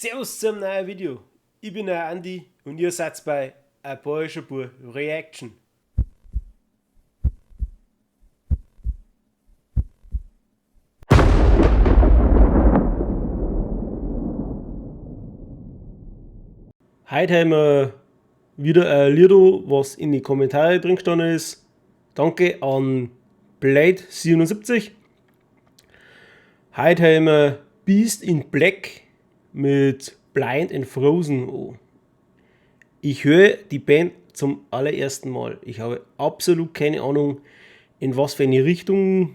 Servus zum neuen Video. Ich bin der Andi und ihr seid bei ein bayerischer Bub Reaction. Heute haben wir wieder ein Lied, was in die Kommentare drin gestanden ist. Danke an Blade77. Heute haben wir Beast in Black mit Blind and Frozen an. Ich höre die Band zum allerersten Mal. Ich habe absolut keine Ahnung, in was für eine Richtung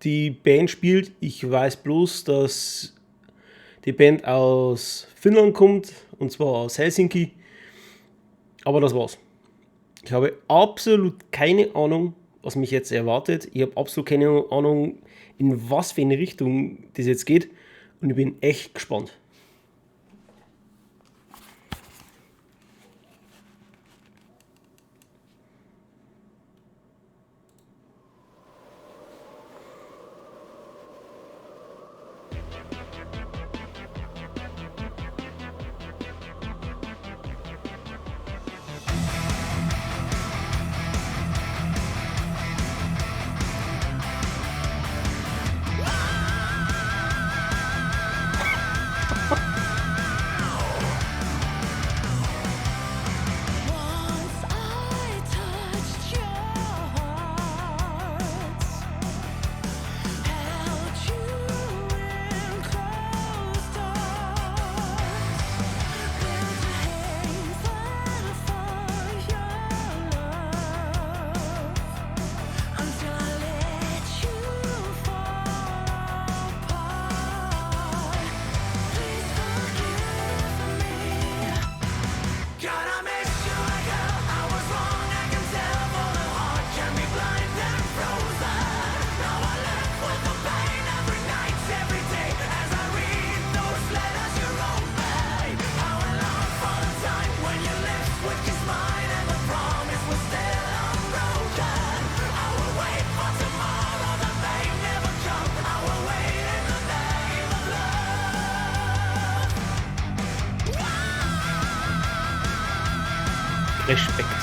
die Band spielt. Ich weiß bloß, dass die Band aus Finnland kommt, und zwar aus Helsinki. Aber das war's. Ich habe absolut keine Ahnung, was mich jetzt erwartet. Ich habe absolut keine Ahnung, in was für eine Richtung das jetzt geht. Und ich bin echt gespannt. Respekt.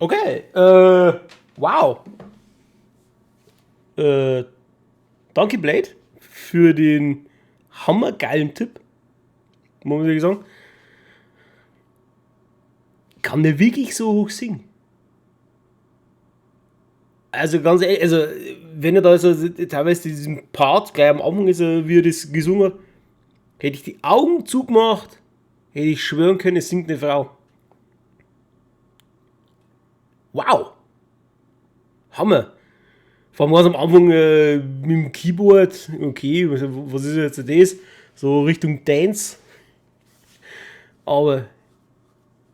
Okay, wow. Danke Blade für den hammergeilen Tipp, muss man wirklich sagen. Kann der wirklich so hoch singen? Also ganz ehrlich, also wenn er da so teilweise diesen Part gleich am Anfang ist, wie er das gesungen hat, hätte ich die Augen zugemacht, hätte ich schwören können, es singt eine Frau. Wow, Hammer. Vor allem ganz am Anfang mit dem Keyboard, okay, was ist jetzt das? So Richtung Dance. Aber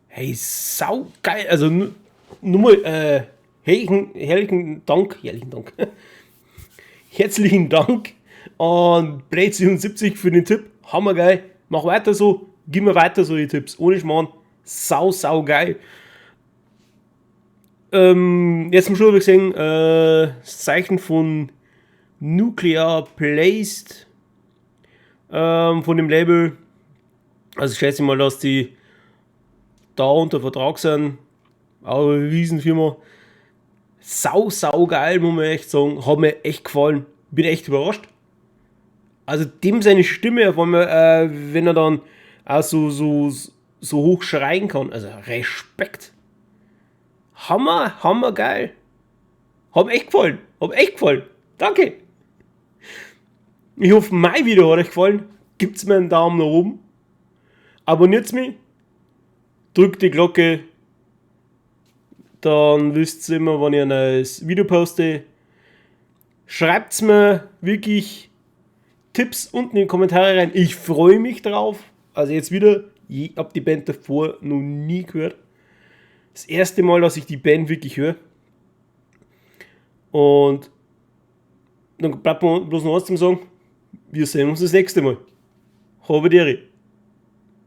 hey, sau geil. Also nur mal herzlichen Dank. Herzlichen Dank an Blade77 für den Tipp. Hammergeil. Mach weiter so. Gib mir weiter so die Tipps. Ohne Schmarrn. Sau geil. Jetzt zum Schluss habe ich gesehen, das Zeichen von Nuclear Placed von dem Label. Also ich schätze mal, dass die da unter Vertrag sind. Auch eine Riesenfirma. Sau geil, muss man echt sagen. Hat mir echt gefallen. Bin echt überrascht. Also dem seine Stimme, auf einmal, wenn er dann auch so hoch schreien kann. Also Respekt. Hammer geil. Hat mir echt gefallen. Danke. Ich hoffe, mein Video hat euch gefallen. Gibt's mir einen Daumen nach oben. Abonniert mich. Drückt die Glocke. Dann wisst ihr immer, wenn ich ein neues Video poste. Schreibt mir wirklich Tipps unten in die Kommentare rein. Ich freue mich drauf. Also jetzt wieder, ich habe die Band davor noch nie gehört. Das erste Mal, dass ich die Band wirklich höre. Und dann bleibt mir bloß noch eins zum sagen. Wir sehen uns das nächste Mal. Habe die Ehre.